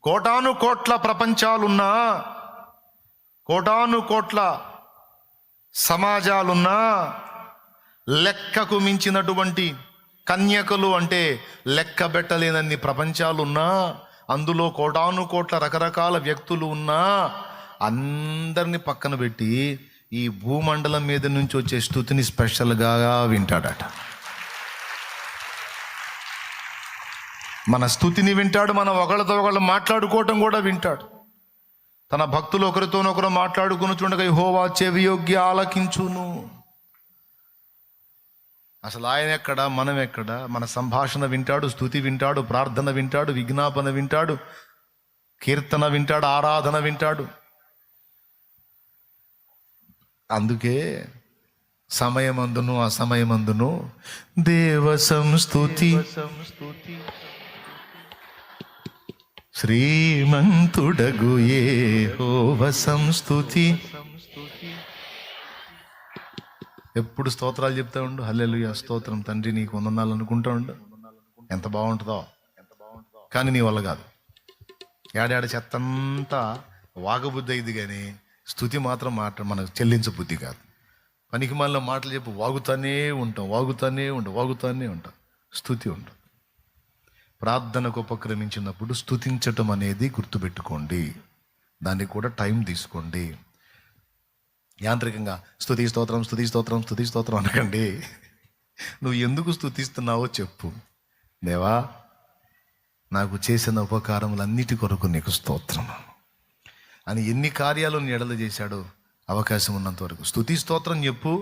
కోటాను కోట్ల ప్రపంచాలున్నా, కోటాను కోట్ల సమాజాలున్నా, లెక్కకు మించినటువంటి కన్యకలు అంటే లెక్క పెట్టలేనన్ని ప్రపంచాలున్నా, అందులో కోటాను కోట్ల రకరకాల వ్యక్తులు ఉన్నా, అందరినీ పక్కన పెట్టి ఈ భూమండలం మీద నుంచి వచ్చే స్తుతిని స్పెషల్గా వింటాడట. మన స్తుతిని వింటాడు, మన ఒకళ్ళతో ఒకళ్ళు మాట్లాడుకోవటం కూడా వింటాడు. తన భక్తులు ఒకరితోనొకరు మాట్లాడుకుని చూడగా యెహోవా చెవియొగ్గి ఆలకించును. అసలు ఆయన ఎక్కడ, మనం ఎక్కడ? మన సంభాషణ వింటాడు, స్తుతి వింటాడు, ప్రార్థన వింటాడు, విజ్ఞాపన వింటాడు, కీర్తన వింటాడు, ఆరాధన వింటాడు. అందుకే సమయమందును అసమయమందును దేవ సంస్తుతి, శ్రీమంతుడగు యెహోవా సంస్తుతి. ఎప్పుడు స్తోత్రాలు చెప్తా ఉండు, హల్లెలూయా స్తోత్రం తండ్రి నీకు వందనాలు అనుకుంటా ఉండు. ఎంత బాగుంటుందో. కానీ నీ వల్ల కాదు. ఏడాడ చెత్తంతా వాగబుద్ధి అయింది, కానీ స్తుతి మాత్రం మనకు చెల్లించబుద్ధి కాదు. పనికి మళ్ళీ మాటలు చెప్పి వాగుతానే ఉంటాం. స్తుతి ఉంటుంది. ప్రార్థనకు ఉపక్రమించినప్పుడు స్తుతించటం అనేది గుర్తుపెట్టుకోండి. దానికి కూడా టైం తీసుకోండి. యాంత్రికంగా స్తుతి స్తోత్రం అనకండి. నువ్వు ఎందుకు స్తుతిస్తున్నావో చెప్పు. దేవా, నాకు చేసిన ఉపకారములన్నిటి కొరకు నీకు స్తోత్రం అని ఎన్ని కార్యాలు నీ ఎడల చేశాడో అవకాశం ఉన్నంత వరకు స్తుతి స్తోత్రం చెప్పు.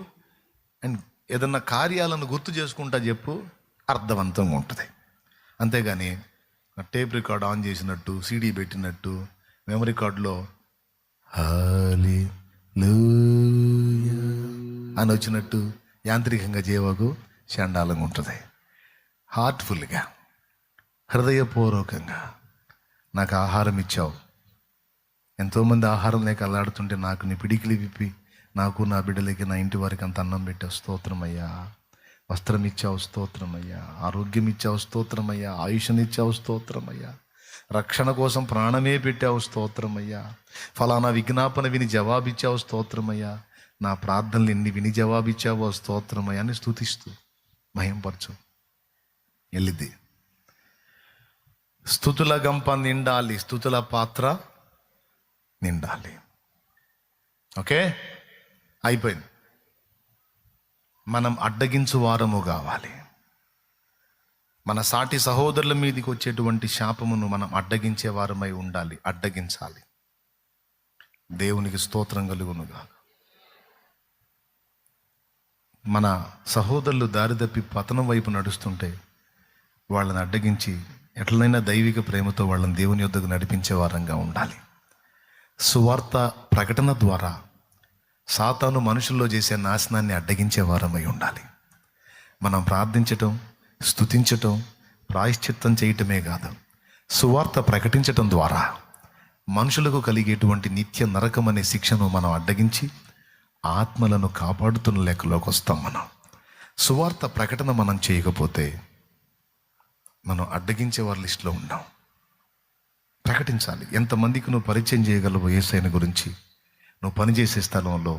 అండ్ ఏదన్నా కార్యాలను గుర్తు చేసుకుంటా చెప్పు, అర్థవంతంగా ఉంటుంది. అంతేగాని టేప్ రికార్డ్ ఆన్ చేసినట్టు, సీడీ పెట్టినట్టు, మెమరీ కార్డులో హల్లెలూయా అని వచ్చినట్టు యాంత్రికంగా చేయవకు. చండాలంగా ఉంటుంది. హార్ట్ఫుల్గా, హృదయపూర్వకంగా నాకు ఆహారం ఇచ్చావు. ఎంతోమంది ఆహారం లేక అల్లాడుతుంటే నాకు నీ పిడికిలి విప్పి నాకు, నా బిడ్డలకి, నా ఇంటి వారికి అంత అన్నం పెట్టావు, స్తోత్రమయ్యా. వస్త్రం ఇచ్చావు, స్తోత్రమయ్యా. ఆరోగ్యం ఇచ్చావు, స్తోత్రమయ్యా. ఆయుష్నిచ్చావు, స్తోత్రమయ్యా. రక్షణ కోసం ప్రాణమే పెట్టావు, స్తోత్రమయ్యా. ఫలానా విజ్ఞాపన విని జవాబిచ్చావు, స్తోత్రమయ్యా. నా ప్రార్థనలు ఎన్ని విని జవాబిచ్చావో స్తోత్రమయ్యా అని స్తుతిస్తూ మహింపరచు. వెళ్ళిద్ది. స్తుతుల గంప నిండాలి, స్తుతుల పాత్ర నిండాలి. ఓకే, అయిపోయింది. మనం అడ్డగించు వారము కావాలి. మన సాటి సహోదరుల మీదకి వచ్చేటువంటి శాపమును మనం అడ్డగించే వారమై ఉండాలి. అడ్డగించాలి. దేవునికి స్తోత్రం కలుగునుగా. మన సహోదరులు దారి తప్పి పతనం వైపు నడుస్తుంటే వాళ్ళని అడ్డగించి ఎట్లనైనా దైవిక ప్రేమతో వాళ్ళని దేవుని యొద్దకు నడిపించే వారంగా ఉండాలి. సువార్త ప్రకటన ద్వారా సాతాను మనుషుల్లో చేసే నాశనాన్ని అడ్డగించే వారమై ఉండాలి. మనం ప్రార్థించటం, స్తుతించటం, ప్రాయశ్చిత్తం చేయటమే కాదు, సువార్త ప్రకటించటం ద్వారా మనుషులకు కలిగేటువంటి నిత్య నరకం అనే శిక్షను మనం అడ్డగించి ఆత్మలను కాపాడుతున్న లెక్కలోకి వస్తాం. మనం సువార్త ప్రకటన మనం చేయకపోతే మనం అడ్డగించే వారి లిస్టులో ఉన్నాం. ప్రకటించాలి. ఎంతమందికి నువ్వు పరిచయం చేయగలవు యేసయ్యను గురించి? నువ్వు పనిచేసే స్థలంలో,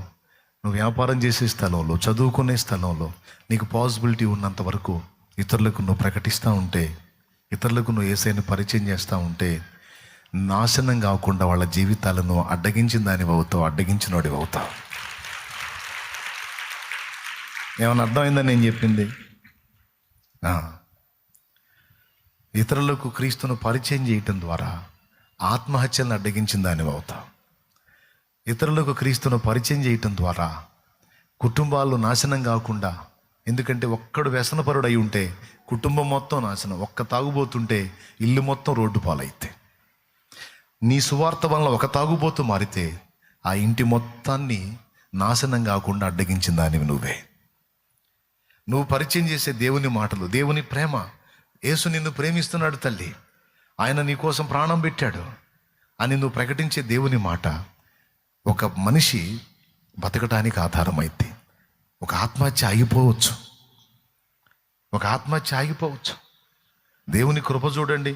నువ్వు వ్యాపారం చేసే స్థలంలో, చదువుకునే స్థలంలో నీకు పాసిబిలిటీ ఉన్నంత వరకు ఇతరులకు నువ్వు ప్రకటిస్తూ ఉంటే, ఇతరులకు నువ్వు యేసయ్యను పరిచయం చేస్తూ ఉంటే నాశనం కాకుండా వాళ్ళ జీవితాలను అడ్డగించిన దానివి అవుతావు, అడ్డగించినోడివి అవుతావు. ఏమైనా అర్థమైందని నేను చెప్పింది? ఇతరులకు క్రీస్తును పరిచయం చేయటం ద్వారా ఆత్మహత్యలను అడ్డగించిన దానివి అవుతావు. ఇతరులకు క్రీస్తును పరిచయం చేయటం ద్వారా కుటుంబాలు నాశనం కాకుండా, ఎందుకంటే ఒక్కడు వ్యసనపరుడు అయి ఉంటే కుటుంబం మొత్తం నాశనం, ఒక్క తాగుబోతుంటే ఇల్లు మొత్తం రోడ్డు పాలైతే. నీ సువార్త వలన ఒక తాగుబోతు మారితే ఆ ఇంటి మొత్తాన్ని నాశనం కాకుండా అడ్డగించిన దానివి నువ్వే. నువ్వు పరిచయం చేసే దేవుని మాటలు, దేవుని ప్రేమ, యేసు నిన్ను ప్రేమిస్తున్నాడు తల్లి, ఆయన నీ కోసం ప్రాణం పెట్టాడు అని నువ్వు ప్రకటించే దేవుని మాట ఒక మనిషి బతకటానికి ఆధారమైంది. ఒక ఆత్మహత్య ఆగిపోవచ్చు. దేవుని కృప చూడండి.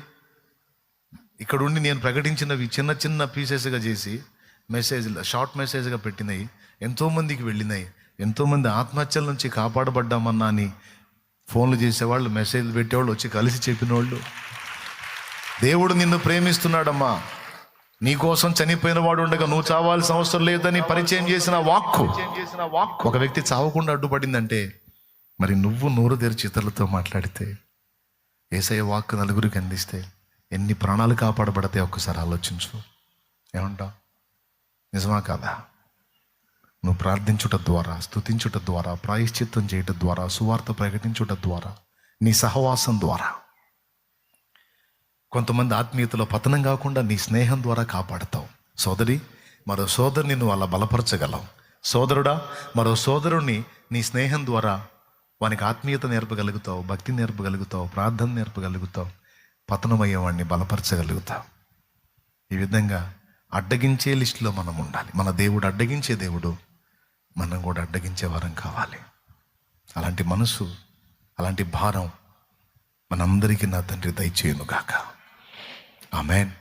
ఇక్కడ ఉండి నేను ప్రకటించినవి చిన్న చిన్న పీసెస్గా చేసి షార్ట్ మెసేజ్గా పెట్టినాయి, ఎంతోమందికి వెళ్ళినాయి. ఎంతోమంది ఆత్మహత్యల నుంచి కాపాడబడ్డామన్నా అని ఫోన్లు చేసేవాళ్ళు, మెసేజ్లు పెట్టేవాళ్ళు, వచ్చి కలిసి చెప్పినోళ్ళు. దేవుడు నిన్ను ప్రేమిస్తున్నాడమ్మా, నీకోసం చనిపోయిన వాడు ఉండగా నువ్వు చావాల్సిన అవసరం లేదని పరిచయం చేసిన వాక్కు ఒక వ్యక్తి చావకుండా అడ్డుపడిందంటే, మరి నువ్వు నోరు తెరిచి ఇతరులతో మాట్లాడితే, యేసయ్య వాక్కు నలుగురికి అందిస్తే ఎన్ని ప్రాణాలు కాపాడబడతాయి ఒక్కసారి ఆలోచించు. ఏమంటావు? నిజమా కాదా? నువ్వు ప్రార్థించుట ద్వారా, స్తుతించుట ద్వారా, ప్రాయశ్చిత్తం చేయటం ద్వారా, సువార్త ప్రకటించుట ద్వారా, నీ సహవాసం ద్వారా కొంతమంది ఆత్మీయతలో పతనం కాకుండా నీ స్నేహం ద్వారా కాపాడతావు. సోదరి, మరో సోదరుని నువ్వు అలా బలపరచగలవు. సోదరుడా, మరో సోదరుణ్ణి నీ స్నేహం ద్వారా వానికి ఆత్మీయత నేర్పగలుగుతావు, భక్తి నేర్పగలుగుతావు, ప్రార్థన నేర్పగలుగుతావు, పతనమయ్యేవాడిని బలపరచగలుగుతావు. ఈ విధంగా అడ్డగించే లిస్టులో మనం ఉండాలి. మన దేవుడు అడ్డగించే దేవుడు, మనం కూడా అడ్డగించే వారం కావాలి. అలాంటి మనసు, అలాంటి భారం మనందరికీ నా తండ్రి దయచేయును గాక. ఆమేన్.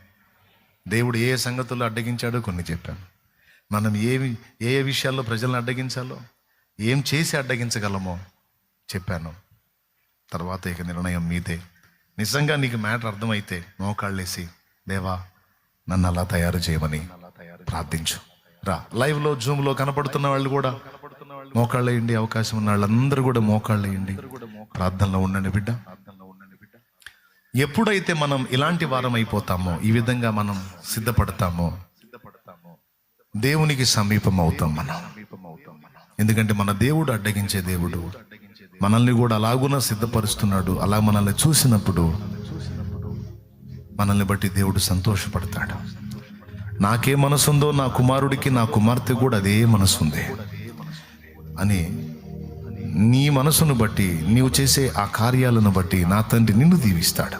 దేవుడు ఏ సంగతుల్లో అడ్డగించాడో కొన్ని చెప్పాను. మనం ఏ విషయాల్లో ప్రజలను అడ్డగించాలో, ఏం చేసి అడ్డగించగలమో చెప్పాను. తర్వాత ఇక నిర్ణయం మీదే. నిజంగా నీకు మ్యాటర్ అర్థమైతే మోకాళ్ళేసి, దేవా నన్ను అలా తయారు చేయమని ప్రార్థించు. రా, లైవ్లో జూమ్లో కనపడుతున్న వాళ్ళు కూడా మోకాళ్ళు వేయండి. అవకాశం ఉన్న వాళ్ళందరూ కూడా మోకాళ్ళు వేయండి. ప్రార్థనలో ఉండండి బిడ్డ. ఎప్పుడైతే మనం ఇలాంటి వారం అయిపోతామో, ఈ విధంగా మనం సిద్ధపడతామో, దేవునికి సమీపం అవుతాం మనం. ఎందుకంటే మన దేవుడు అడ్డగించే దేవుడు. మనల్ని కూడా అలాగున సిద్ధపరుస్తున్నాడు. అలా మనల్ని చూసినప్పుడు మనల్ని బట్టి దేవుడు సంతోషపడతాడు. నాకే మనసుందో నా కుమారుడికి, నా కుమార్తె కూడా అదే మనసుంది అని నీ మనసును బట్టి, నీవు చేసే ఆ కార్యాలను బట్టి నా తండ్రి నిన్ను దీవిస్తాడు.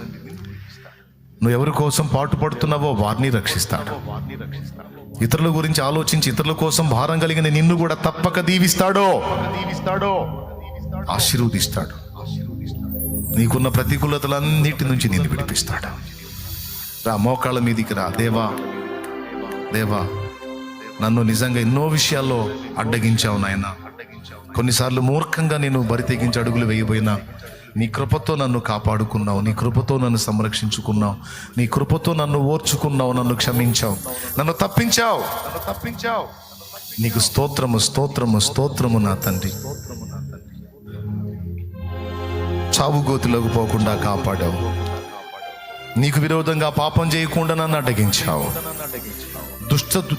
నువ్వు ఎవరి కోసం పాటుపడుతున్నావో వారిని రక్షిస్తాడు. ఇతరుల గురించి ఆలోచించి ఇతరుల కోసం భారం కలిగిన నిన్ను కూడా తప్పక దీవిస్తాడో, ఆశీర్వదిస్తాడు. నీకున్న ప్రతికూలతలన్నిటి నుంచి నిన్ను విడిపిస్తాడు. రా, మోకాళ్ళ మీదికి రా. దేవా, దేవా నన్ను నిజంగా ఎన్నో విషయాల్లో అడ్డగించావు నాయన. కొన్నిసార్లు మూర్ఖంగా నేను బరి తెగించి అడుగులు వేయబోయినా నీ కృపతో నన్ను కాపాడుకున్నావు, నీ కృపతో నన్ను సంరక్షించుకున్నావు, నీ కృపతో నన్ను ఓర్చుకున్నావు, నన్ను క్షమించావు, నన్ను తప్పించావు. నీకు స్తోత్రము, స్తోత్రము, స్తోత్రము నా తండ్రి. చావు గోతిలోకి పోకుండా కాపాడావు. నీకు విరోధంగా పాపం చేయకుండా నన్ను అడ్డగించావు.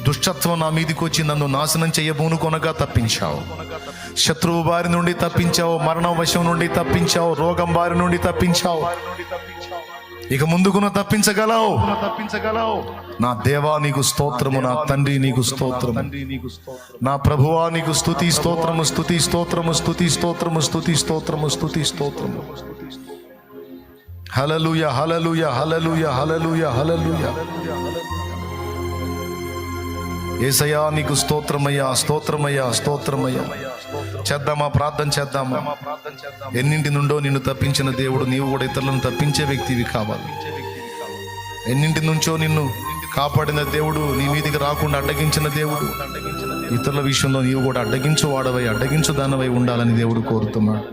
దుష్టత్వం నా మీదకి వచ్చి నన్ను నాశనం చేయబోను కొనగా తప్పించావు. శత్రువు బారి నుండి తప్పించావు, మరణ వశం నుండి తప్పించావు, రోగం బారి నుండి తప్పించావు. ఇక ముందుకున్న తప్పించగలవు. నా దేవా నీకు స్తోత్రము, నా తండ్రి నీకు స్తోత్రము, నా ప్రభువా నీకు స్తుతి స్తోత్రము, స్తుతి స్తోత్రము, స్తుతి స్తోత్రము, స్తుతి స్తోత్రము, స్తుతి స్తోత్రము. హల్లెలూయా, హల్లెలూయా, హల్లెలూయా, హల్లెలూయా, హల్లెలూయా. యేసయ్యా నీకు స్తోత్రమయ్యా, స్తోత్రమయ్యా, స్తోత్రమయ్యా. చేద్దామా, ప్రార్థన చేద్దామా? ఎన్నింటి నుండో నిన్ను తప్పించిన దేవుడు, నీవు కూడా ఇతరులను తప్పించే వ్యక్తివి కావాలి. ఎన్నింటి నుంచో నిన్ను కాపాడిన దేవుడు, నీ మీదికి రాకుండా అడ్డగించిన దేవుడు, ఇతరుల విషయంలో నీవు కూడా అడ్డగించు వాడవై, అడ్డగించు దానవై ఉండాలని దేవుడు కోరుతున్నాడు.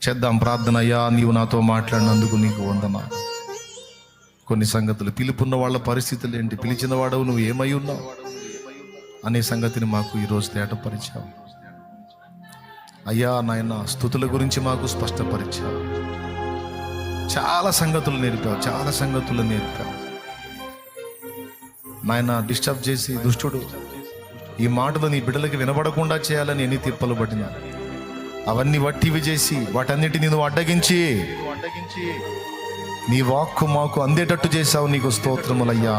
చేద్దాం ప్రార్థన. అయ్యా నీవు నాతో మాట్లాడినందుకు నీకు వందనాలు. కొన్ని సంగతులు, పిలుపున్న వాళ్ళ పరిస్థితులు ఏంటి, పిలిచిన వాడవు నువ్వు ఏమై ఉన్నావు అనే సంగతిని మాకు ఈరోజు తేటపరిచావు. అయ్యా నాయన, స్తుతుల గురించి మాకు స్పష్టపరిచావు. చాలా సంగతులు నేర్పావు, చాలా సంగతులు నేర్పావు నాయన. డిస్టర్బ్ చేసి దుష్టుడు ఈ మాటలు నీ బిడ్డలకి వినబడకుండా చేయాలని ఎన్ని తిప్పలు పడినా అవన్నీ వట్టివి చేసి వాటన్నిటిని నువ్వు అడ్డగించి నీ వాక్కు మాకు అందేటట్టు చేశావు. నీకు స్తోత్రములయ్యా.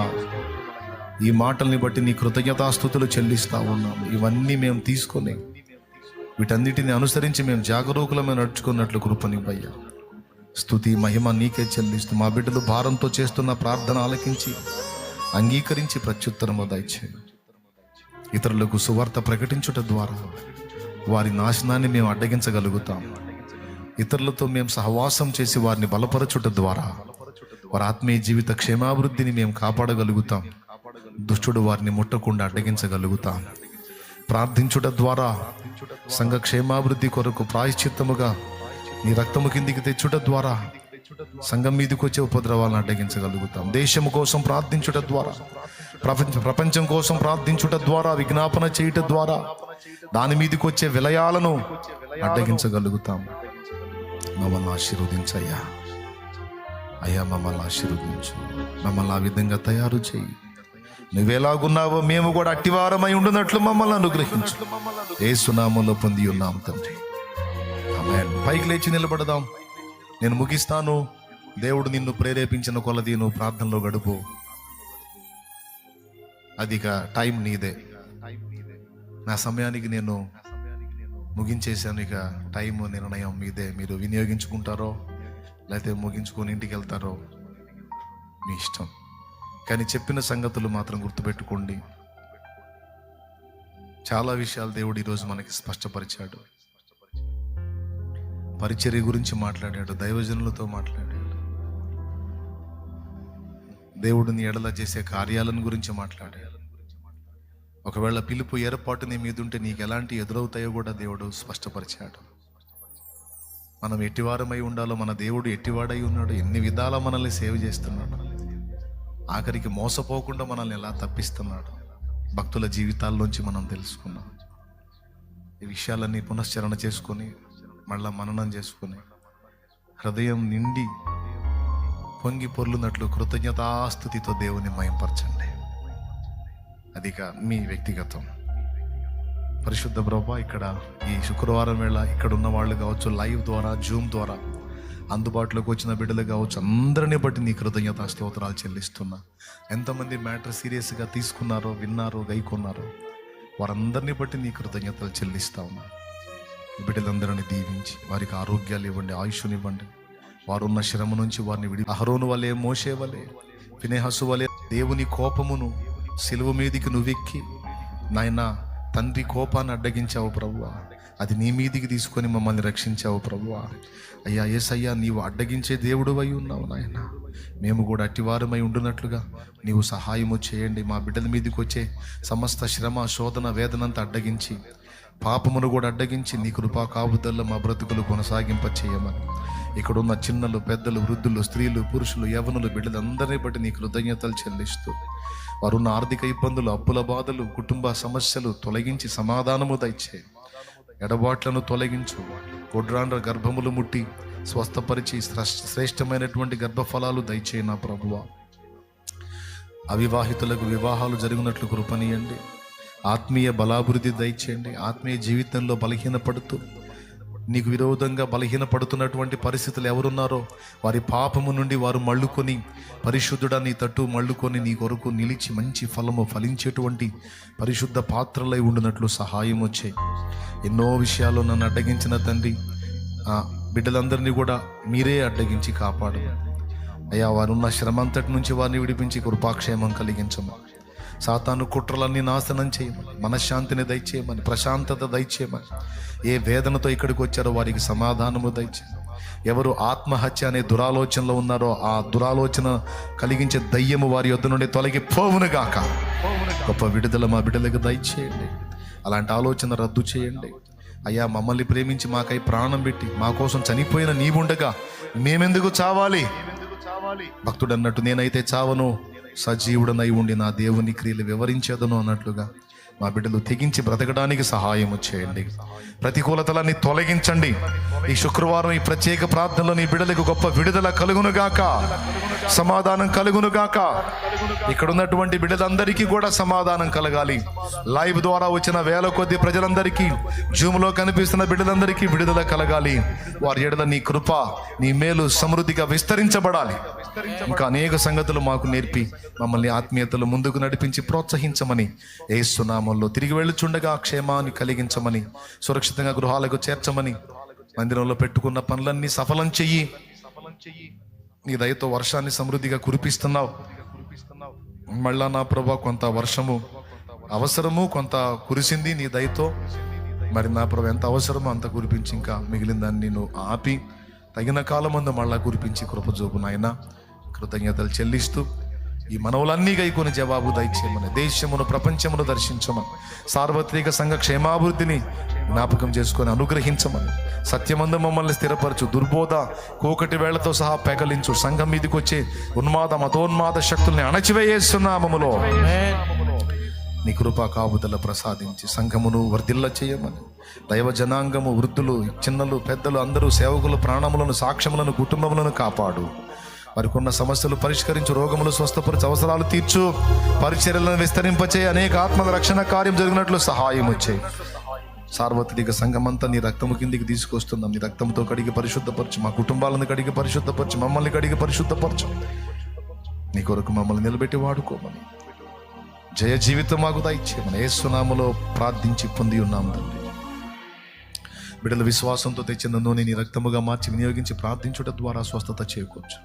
ఈ మాటల్ని బట్టి నీ కృతజ్ఞతాస్తుతులు చెల్లిస్తా ఉన్నాము. ఇవన్నీ మేము తీసుకొని వీటన్నిటిని అనుసరించి మేము జాగరూకులమే నడుచుకున్నట్లు కృపనివ్వయ్యా. స్తుతి మహిమ నీకే చెల్లిస్తూ మా బిడ్డలు భారంతో చేస్తున్న ప్రార్థన ఆలకించి అంగీకరించి ప్రత్యుత్తరము దయచేయి. ఇతరులకు సువార్త ప్రకటించుట ద్వారా వారి నాశనాన్ని మేము అడ్డగించగలుగుతాం. ఇతరులతో మేము సహవాసం చేసి వారిని బలపరచుట ద్వారా వారి ఆత్మీయ జీవిత క్షేమాభివృద్ధిని మేము కాపాడగలుగుతాం. దుష్టుడు వారిని ముట్టకుండా అడ్డగించగలుగుతాం. ప్రార్థించుట ద్వారా సంఘ క్షేమాభివృద్ధి కొరకు ప్రాయశ్చిత్తముగా నీ రక్తము కిందికి తెచ్చుట ద్వారా సంఘం మీదకి వచ్చే ఉపద్రవాలను అడ్డగించగలుగుతాం. దేశము కోసం ప్రార్థించుట ద్వారా, ప్రపంచం కోసం ప్రార్థించుట ద్వారా, విజ్ఞాపన చేయుట ద్వారా దాని మీదకి వచ్చే విలయాలను అడ్డగించగలుగుతాం. మమ్మల్ని ఆశీర్వదించయ్యా. అయ్యా, మమ్మల్ని ఆశీర్వదించు. మమ్మల్ని ఆ విధంగా తయారు చేయి. నువ్వెలాగున్నావో మేము కూడా అట్టివారమై ఉండునట్లు మమ్మల్ని అనుగ్రహించు. యేసు నామములో పొంది ఉన్నాం తండ్రి. ఆమేన్. పైకి లేచి నిలబడదాం. నేను ముగిస్తాను. దేవుడు నిన్ను ప్రేరేపించిన కొలది నువ్వు ప్రార్థనలో గడుపు. అది ఇక టైం నీదే. నా సమయానికి నేను ముగించేశాను. ఇక టైం నిర్ణయం మీదే. మీరు వినియోగించుకుంటారో లేకపోతే ముగించుకొని ఇంటికి వెళ్తారో మీ ఇష్టం. కానీ చెప్పిన సంగతులు మాత్రం గుర్తుపెట్టుకోండి. చాలా విషయాలు దేవుడు ఈరోజు మనకి స్పష్టపరిచాడు. పరిచర్య గురించి మాట్లాడాడు, దైవజనులతో మాట్లాడాడు, దేవుడు నీ ఎడల చేసే కార్యాలను గురించి మాట్లాడాడు. ఒకవేళ పిలుపు ఏర్పాటు నీ మీద ఉంటే నీకు ఎలాంటి ఎదురవుతాయో కూడా దేవుడు స్పష్టపరిచాడు. మనం ఎట్టివారమై ఉండాలో మన దేవుడు ఎట్టివాడై ఉన్నాడు, ఎన్ని విధాలా మనల్ని సేవ చేస్తున్నాడు, ఆఖరికి మోసపోకుండా మనల్ని ఎలా తప్పిస్తున్నాడు, భక్తుల జీవితాల్లోంచి మనం తెలుసుకున్నాం. ఈ విషయాలన్నీ పునశ్చరణ చేసుకొని మళ్ళా మననం చేసుకొని హృదయం నిండి పొంగి పొర్లున్నట్లు కృతజ్ఞతాస్తుతితో దేవుని మయంపరచండి. అది మీ వ్యక్తిగతం. పరిశుద్ధ ప్రభువా, ఇక్కడ ఈ శుక్రవారం వేళ ఇక్కడ ఉన్న వాళ్ళు కావచ్చు, లైవ్ ద్వారా, జూమ్ ద్వారా అందుబాటులోకి వచ్చిన బిడ్డలు కావచ్చు, అందరినీ బట్టి నీ కృతజ్ఞతా స్తోత్రాలు చెల్లిస్తున్నా. ఎంతమంది మ్యాటర్ సీరియస్గా తీసుకున్నారో, విన్నారో, గైకొన్నారో వారందరినీ బట్టి నీ కృతజ్ఞతలు చెల్లిస్తా ఉన్నా. బిడ్డలందరినీ దీవించి వారికి ఆరోగ్యాలు ఇవ్వండి, ఆయుష్నివ్వండి. వారున్న శ్రమ నుంచి వారిని అహరోను వలె, మోషే వలె, ఫినెహసు వలె దేవుని కోపమును సిలువ మీదికి నువ్వెక్కి నాయన తండ్రి కోపాన్ని అడ్డగించావు ప్రభువా. అది నీ మీదికి తీసుకొని మమ్మల్ని రక్షించావు ప్రభువా. అయ్యా యేసయ్యా, నీవు అడ్డగించే దేవుడు అయి ఉన్నావు నాయన. మేము కూడా అట్టివారమై ఉండునట్లుగా నీవు సహాయము చేయండి. మా బిడ్డల మీదకి వచ్చే సమస్త శ్రమ, శోధన, వేదనంతా అడ్డగించి, పాపమును కూడా అడ్డగించి నీ కృపా కాపుదల్లో మా బ్రతుకులు కొనసాగింప చేయమని ఇక్కడున్న చిన్నలు, పెద్దలు, వృద్ధులు, స్త్రీలు, పురుషులు, యవనులు బిడ్డలందరినీ బట్టి నీ కృతజ్ఞతలు చెల్లిస్తూ వారున్న ఆర్థిక ఇబ్బందులు, అప్పుల బాధలు, కుటుంబ సమస్యలు తొలగించి సమాధానము దయచే. ఎడబాట్లను తొలగించు. గొడ్రాండ్ర గర్భములు ముట్టి స్వస్థపరిచి శ్రేష్టమైనటువంటి గర్భఫలాలు దయచేయి నా ప్రభువా. అవివాహితులకు వివాహాలు జరిగినట్లు కృపనీయండి. ఆత్మీయ బలాభివృద్ధి దయచేయండి. ఆత్మీయ జీవితంలో బలహీనపడుతూ నీకు విరోధంగా బలహీనపడుతున్నటువంటి పరిస్థితులు ఎవరున్నారో వారి పాపము నుండి వారు మళ్ళుకొని పరిశుద్ధుడా నీ తట్టు మళ్ళుకొని నీ కొరకు నిలిచి మంచి ఫలము ఫలించేటువంటి పరిశుద్ధ పాత్రలై ఉండినట్లు సహాయం వచ్చే. ఎన్నో విషయాల్లో నన్ను అడ్డగించిన తండ్రి, బిడ్డలందరినీ కూడా మీరే అడ్డగించి కాపాడు అయ్యా. వారున్న శ్రమంతటి నుంచి వారిని విడిపించి కృపాక్షేమం కలిగించమని, సాతాను కుట్రలన్నీ నాశనం చేయమని, మనశ్శాంతిని దయచేయమని, ప్రశాంతత దయచేయమని. ఏ వేదనతో ఇక్కడికి వచ్చారో వారికి సమాధానము దయచేయమని. ఎవరు ఆత్మహత్య అనే దురాలోచనలో ఉన్నారో ఆ దురాలోచన కలిగించే దయ్యము వారి యొద్ద నుండి తొలగి పోవునుగాక. గొప్ప విడుదల మా బిడ్డలకు దయచేయండి. అలాంటి ఆలోచన రద్దు చేయండి అయ్యా. మమ్మల్ని ప్రేమించి మాకై ప్రాణం పెట్టి మా కోసం చనిపోయిన నీవుండగా మేమెందుకు చావాలి? భక్తుడు అన్నట్టు నేనైతే చావను, సజీవుడనై ఉండి నా దేవుని క్రియలు వివరించేదను అన్నట్లుగా మా బిడ్డలు తెగించి బ్రతకడానికి సహాయం చేయండి. ప్రతికూలతలన్నీ తొలగించండి. ఈ శుక్రవారం ఈ ప్రత్యేక ప్రార్థనలో నీ బిడ్డలకు గొప్ప విడుదల కలుగునుగాక, సమాధానం కలుగునుగాక. ఇక్కడ ఉన్నటువంటి బిడ్డలందరికీ కూడా సమాధానం కలగాలి. లైవ్ ద్వారా వచ్చిన వేల కొద్ది ప్రజలందరికీ, జూమ్లో కనిపిస్తున్న బిడ్డలందరికీ విడుదల కలగాలి. వారి ఎడల నీ కృప, నీ మేలు సమృద్ధిగా విస్తరించబడాలి. ఇంకా అనేక సంగతులు మాకు నేర్పి మమ్మల్ని ఆత్మీయతలు ముందుకు నడిపించి ప్రోత్సహించమని, యేసు నామములో తిరిగి వెళ్ళుచుండగా క్షేమాన్ని కలిగించమని, సురక్షితంగా గృహాలకు చేర్చమని, మందిరంలో పెట్టుకున్న పనులన్నీ సఫలం చెయ్యి. నీ దయతో వర్షాన్ని సమృద్ధిగా కురిపిస్తున్నావు. మళ్ళా నా ప్రభా కొంత వర్షము అవసరము, కొంత కురిసింది నీ దయతో. మరి నా ప్రభు ఎంత అవసరమో అంత కురిపించి ఇంకా మిగిలిన దాన్ని నేను ఆపి తగిన కాలమందు మళ్ళా కురిపించి కృపజోపు నాయన. కృతజ్ఞతలు చెల్లిస్తూ ఈ మనవులన్నీ గైకొని జవాబు దయచేయమని, దేశమును ప్రపంచమును దర్శించమని, సార్వత్రిక సంఘ క్షేమాభివృద్ధిని జ్ఞాపకం చేసుకొని అనుగ్రహించమని, సత్యమందు మమ్మల్ని స్థిరపరచు, దుర్బోధ కోకటి వేళ్లతో సహా పెకలించు, సంఘం మీదకి వచ్చే ఉన్మాద మతోన్మాద శక్తుల్ని అణచివేయేస్తున్నామములో నీ కృపా కాపుదల ప్రసాదించి సంఘమును వర్ధిల్ల చేయమని, దైవ జనాంగము, వృద్ధులు, చిన్నలు, పెద్దలు అందరూ సేవకులు ప్రాణములను, సాక్ష్యములను, కుటుంబములను కాపాడు. వారికి ఉన్న సమస్యలు పరిష్కరించు, రోగములు స్వస్థపరచు, అవసరాలు తీర్చు, పరిచర్యలను విస్తరింపచే, అనేక ఆత్మల రక్షణ కార్యం జరిగినట్లు సహాయం వచ్చాయి. సార్వత్రిక సంఘమంతా నీ రక్తము కిందికి తీసుకొస్తున్నాం. నీ రక్తంతో కడిగి పరిశుద్ధపరచు, మా కుటుంబాలను కడిగి పరిశుద్ధపరచు, మమ్మల్ని కడిగి పరిశుద్ధపరచు. నీ కొరకు మమ్మల్ని నిలబెట్టి వాడుకోమని, జయ జీవితం మాకు దయచేయమని యేసునామములో ప్రార్థించి పొంది ఉన్నాం తండ్రి. బిడ్డల విశ్వాసంతో తెచ్చిన నూనె నీ రక్తముగా మార్చి వినియోగించి ప్రార్థించుట ద్వారా స్వస్థత చేకూర్చు.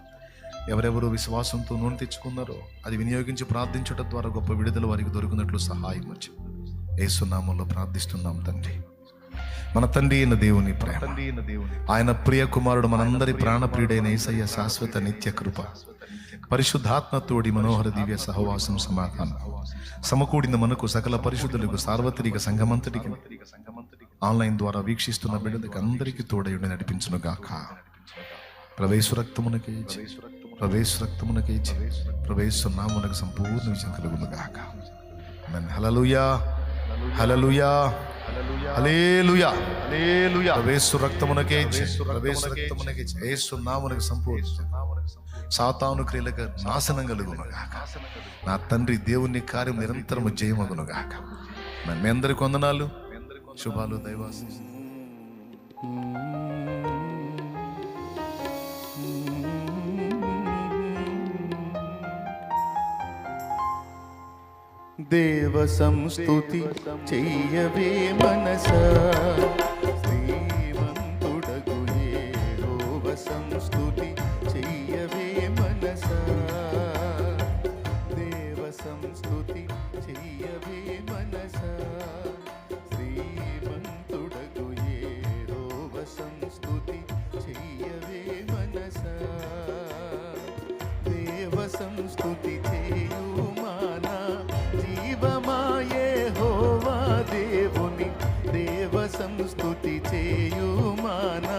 ఎవరెవరు విశ్వాసంతో నూనె తెచ్చుకున్నారో అది వినియోగించి ప్రార్థించుట ద్వారా గొప్ప విడుదల వారికి దొరికినట్లు సహాయం వచ్చి యేసునామములో ప్రార్థిస్తున్నాం తండ్రి. మన తండ్రి అయిన దేవుని ప్రేమ, ఆయన ప్రియ కుమారుడు, మనందరి ప్రాణప్రియుడైన యేసయ్య శాశ్వత నిత్య కృప, పరిశుద్ధాత్మతోడి మనోహర దివ్య సహవాసం, సమాధానం సమకూడిన మనకు సకల పరిశుద్ధులకు, సార్వత్రిక సంఘమంతటికి, ఆన్లైన్ ద్వారా వీక్షిస్తున్న బిడ్డలకు అందరికీ తోడయుడి నడిపించును గాక. ప్రవేశ రక్తమునకే ప్రవేశ రక్తమునకే ప్రవేశనామునకు సంపూర్ణ విజయం కలుగును గాక. హల్లెలూయా, హల్లెలూయా, హల్లెలూయా, హల్లెలూయా. ప్రవేశ రక్తమునకే ప్రవేశ రక్తమునకే యేసునామమునకు సంపూర్ణ సాతాను క్రియలకు నాశనం కలుగునుగాక. నా తండ్రి దేవుని కార్యం నిరంతరము జయమగునుగాక. మీ అందరికి వందనాలు, శుభాలు, దైవాసి. దేవ సంస్తుతి చెయ్యవే మనసా, శ్రీమంతుడగు యెహోవ సంస్తుతి చెయ్యవే మనసా. దేవ సంస్తుతి చెయ్యవే మనసా, శ్రీమంతుడగు యెహోవ సంస్తుతి చెయ్యవే మనసా. దేవ సంస్తుతి చేయుమానా జీవమా యెహోవా దేవుని, దేవ సంస్తుతి చేయుమానా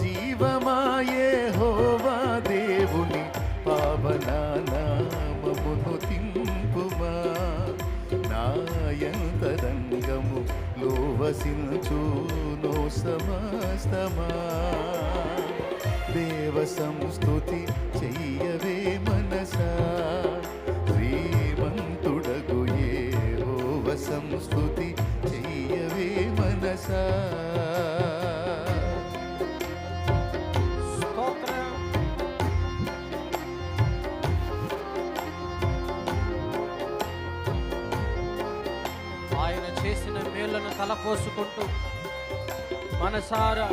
జీవమా యెహోవా దేవుని, పావన నామమును తింపుమా. నాయంతరంగము లోవసించును సమస్తమా. దేవ సంస్తుతి చెయ్యవే మనసా, శ్రీమంతుడగు యెహోవ సంస్తుతి చెయ్యవే మనసా. ఆయన చేసిన మేళ్లను తలపోసుకుంటూ మనసారా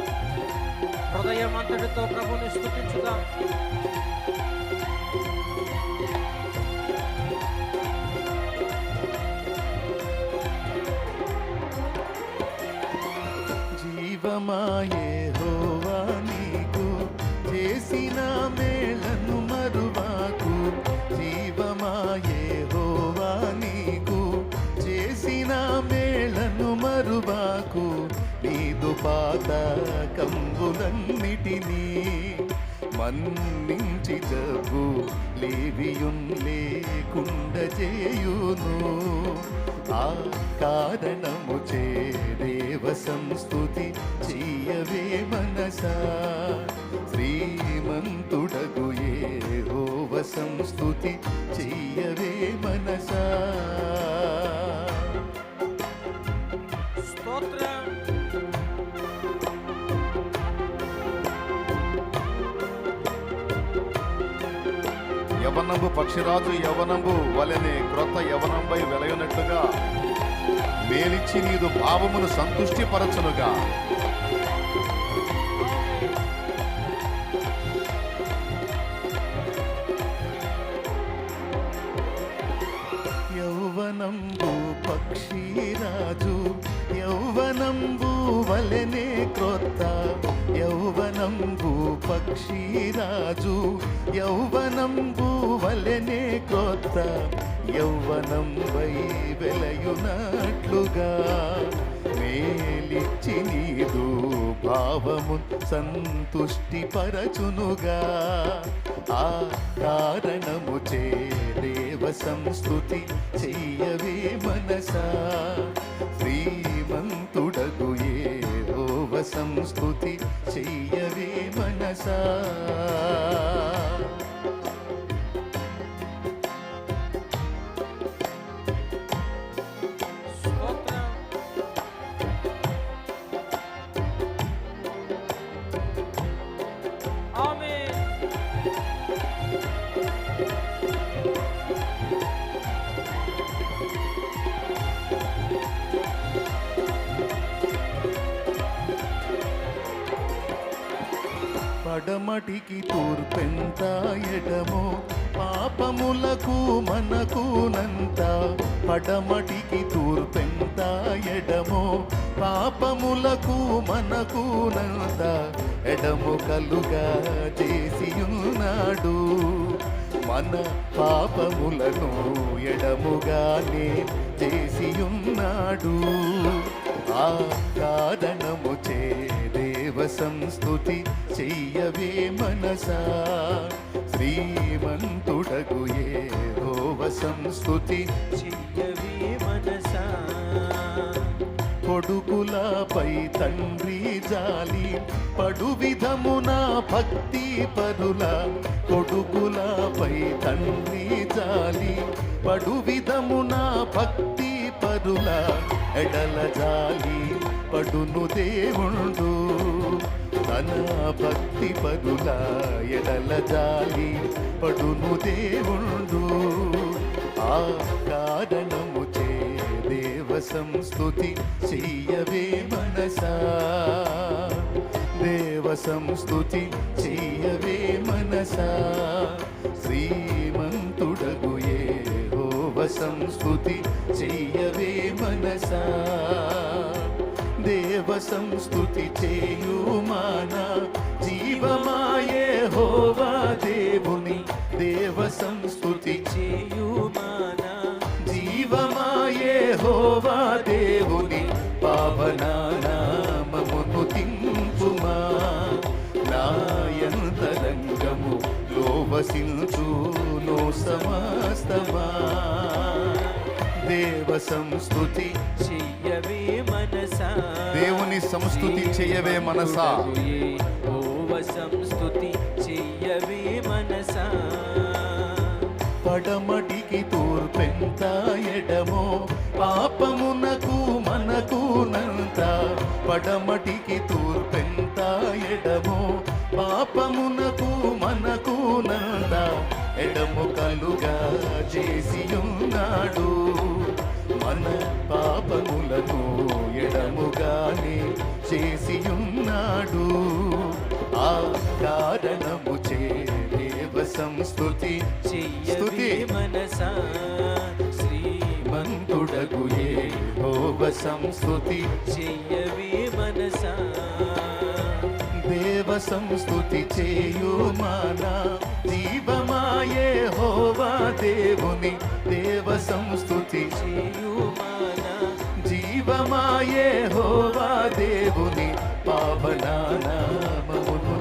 హృదయం అంతటితో ప్రభుని స్తుతించుదాం. జీవమా యెహోవా నీకు చేసిన మేళ్లను మరువాకు, జీవమా యెహోవా నీకు చేసిన మేళ్లను మరువాకు. నీదు పాత కంబులన్నిటినీ మన్నించి జబ్బు లేవియున్ లేకుండ చేయును. ఆ కారణము చే దేవ సంస్తుతి చెయ్యవే మనసా, శ్రీమంతుడగు యెహోవ సంస్తుతి చెయ్యవే మనసా. స్తోత్రం. యవనంబు పక్షిరాజు యవనంబు వలెనే క్రొత్త యవనంపై వెలయునట్లుగా మేలిచ్చి నీదు భావమును సంతుష్టి పరచునుగా. యౌవనంబు పక్షిరాజు యౌవనంబు వలెనే క్రొత్త యౌవనంబు పక్షిరాజు యౌవనంబు వలెనే క్రొత్త యౌవనం వై వెలయునట్లుగా మేలిచ్చి నీదు భావము సంతుష్టి పరచునుగా ఆ కారణము చే దేవ సంస్తుతి చెయ్యవే మనసా శ్రీమంతుడగు యెహోవ సంస్తుతి చెయ్యవే మనసా స్తోత్రం. ఆమేన్. పడమటికి తూర్పెంత ఎడమో పాపములకు మనకునంత పడమటికి తూర్పెంత ఎడమో పాపములకు మనకునంత ఎడము కలుగా చేసియున్నాడు మన పాపములను ఎడముగానే చేసియున్నాడు ఆ కారణము చే దేవ సంస్తుతి చెయ్యవే మనసా శ్రీమంతుడగు యెహోవ సంస్తుతి చెయ్యవే మనసా. కొడుకులపై తండ్రి జాలి పడు విధమున భక్తి పరుల కొడుకులపై తండ్రి జాలి పడు విధమున భక్తి పరుల ఎడల జాలి పడును దేవుండు తన భక్తి పరుల ఎడల జాలి పడును దేవుండు ఆ కారణము చే దేవ సంస్తుతి చెయ్యవే మనసా దేవ సంస్తుతి చెయ్యవే మనసా శ్రీమంతుడగు యెహోవ సంస్తుతి చెయ్యవే మనసా దేవ సంస్తుతి చేయుమాన జీవమాయే హోవా దేవుని దేవ సంస్తుతి చేయుమాన జీవమాయే హోవా దేవుని పావనామమును తింపుమా నాయంతరంగము లోవసించును సమస్తమా దేవ సంస్తుతి చెయ్యవే మనసా. దేవుని సంస్తుతి చెయ్యవే మనసా. యెహోవ సంస్తుతి చెయ్యవే మనసా. పడమటికి తూర్పెంత ఎడమో పాపమునకు మనకునంత పడమటికి తూర్పెంత ఎడమో పాపమునకు మనకునంత ఎడము కలుగా చేసియున్నాడు మన పాపములను ఎడముగానే చేసియున్నాడు ఆ కారణము చే దేవ సంస్తుతి చెయ్యవే మనసా మంతుడగు యెహోవ సంస్తుతి చెయ్యవే మనసా. దేవ సంస్తుతి చేయుమాన జీవమాయే హోవా దేవుని దేవ సంస్తుతి చేయుమాన జీవమాయే హోవా దేవుని పావనామమును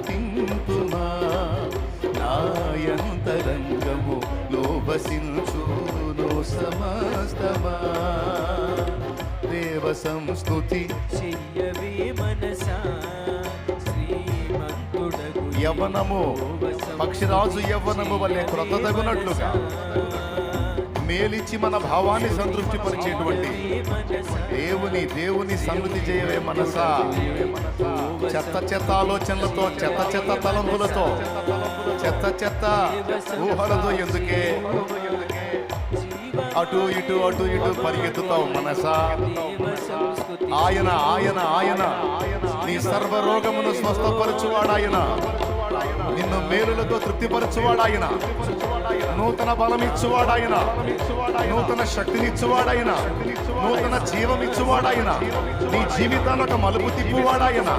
తింపుమా నాయంతరంగము లోబసించును సమస్తమా దేవ సంస్తుతి చెయ్యవే మనసా శ్రీమంతుడగు యవ్వనము పక్షిరాజు యవ్వనము వల్లే క్రొత్తదగునట్లుగా మేలిచ్చి మన భావాన్ని సంతృప్తిపరిచేటువంటి దేవుని సన్నిధి చేయవే మనసా. చెత్త చెత్త ఆలోచనలతో చెత్త చెత్త తలంపులతో చెత్త చెత్త ఊహలతో ఎందుకే అటు ఇటు పరిగెత్తుతావు మనసా. ఆయన నీ సర్వరోగమును స్వస్థపరచువాడాయన నిన్ను మేలులతో తృప్తిపరచువాడాయన, నూతన బలమిచ్చువాడాయన, నూతన శక్తినిచ్చువాడాయన, నూతన జీవమిచ్చువాడాయన, నీ జీవితాన్ని ఒక మలుపు తిప్పువాడాయన,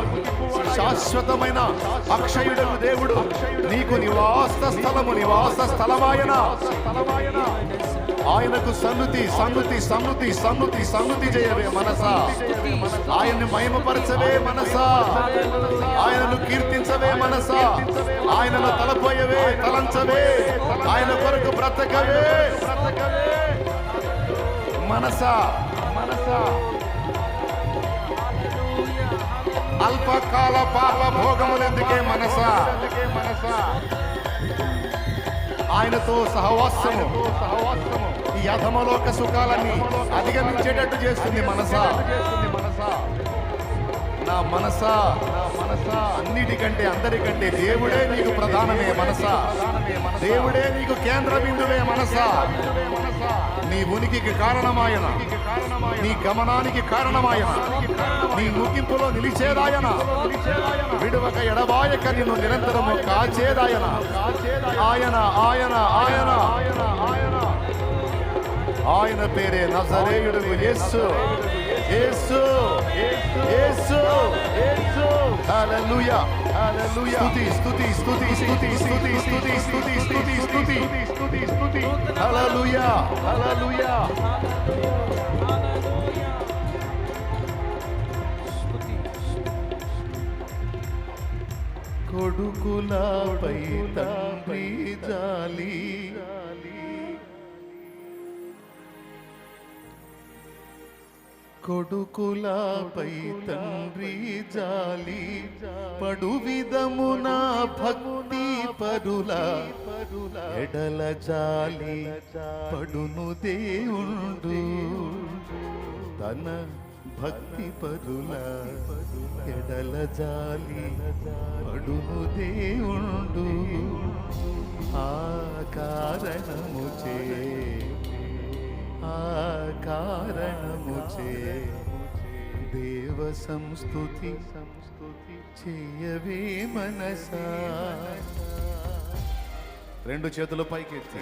శాశ్వతమైన అక్షయుడకు దేవుడు, నీకు నివాస స్థలమాయన. ఆయనకు సన్నుతి సన్నుతి సన్నుతి సన్నుతి సన్నుతి చేయవే మనసా, ఆయన్ని మహిమపరచవే మనసా, ఆయనను కీర్తించవే మనసా, ఆయనను తలపోయవే, తలంచవే, ఆయన కొరకు బ్రతకవే మనసా. అల్పకాల పాప భోగములెందుకే మనసా, ఆయనతో సహవాసము ఈ అధమలోక సుఖాలన్నీ అధిగమించేటట్టు చేస్తుంది మనసా. నా మనసా అన్నిటికంటే అందరికంటే దేవుడే నీకు ప్రధానమే మనసా, దేవుడే నీకు కేంద్ర బిందువే మనసా. నీ ఉనికికి కారణమాయన, నీ గమనానికి కారణమాయన, నీ ముగింపులో నిలిచేదాయన, విడువక ఎడబాయక నిన్ను నిరంతరము కాచేదాయన. ఆయన ఆయన ఆయన ఆయన పేరే నజరేయుడు యేసు. యేసు యేసు యేసు. హల్లెలూయా హల్లెలూయా. స్తుతి స్తుతి స్తుతి స్తుతి స్తుతి స్తుతి స్తుతి స్తుతి స్తుతి స్తుతి స్తుతి. హల్లెలూయా హల్లెలూయా. కొడుకులపై తండ్రి జాలి, కొడుకులపై తండ్రి జాలి, పడు విధమున భక్తి పరుల ఎడల జాలి పడును దేవుండు. తన భక్తి పరుల ఎడల జాలి పడును దేవుండు. ఆ కారణముచే దేవ సంస్తుతి చేయవే మనసా. రెండు చేతుల పైకెత్తి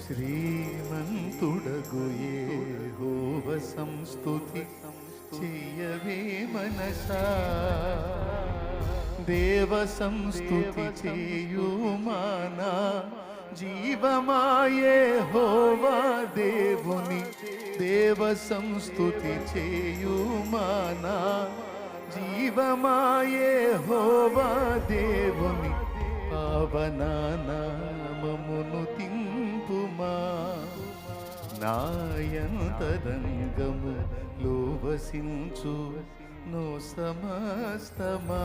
శ్రీమంతుడగు యెహోవ సంస్తుతి చేయవే మనసా. దేవ సంస్తుతి చేయుమానా, జీవమాయే హోవా దేవుని దేవ సంస్తుతి చేయుమానా, జీవమాయే హోవా దేవుని పావనానామమును తింపుమా. నాయంతరంగము లోవసించు నో సమస్తమా.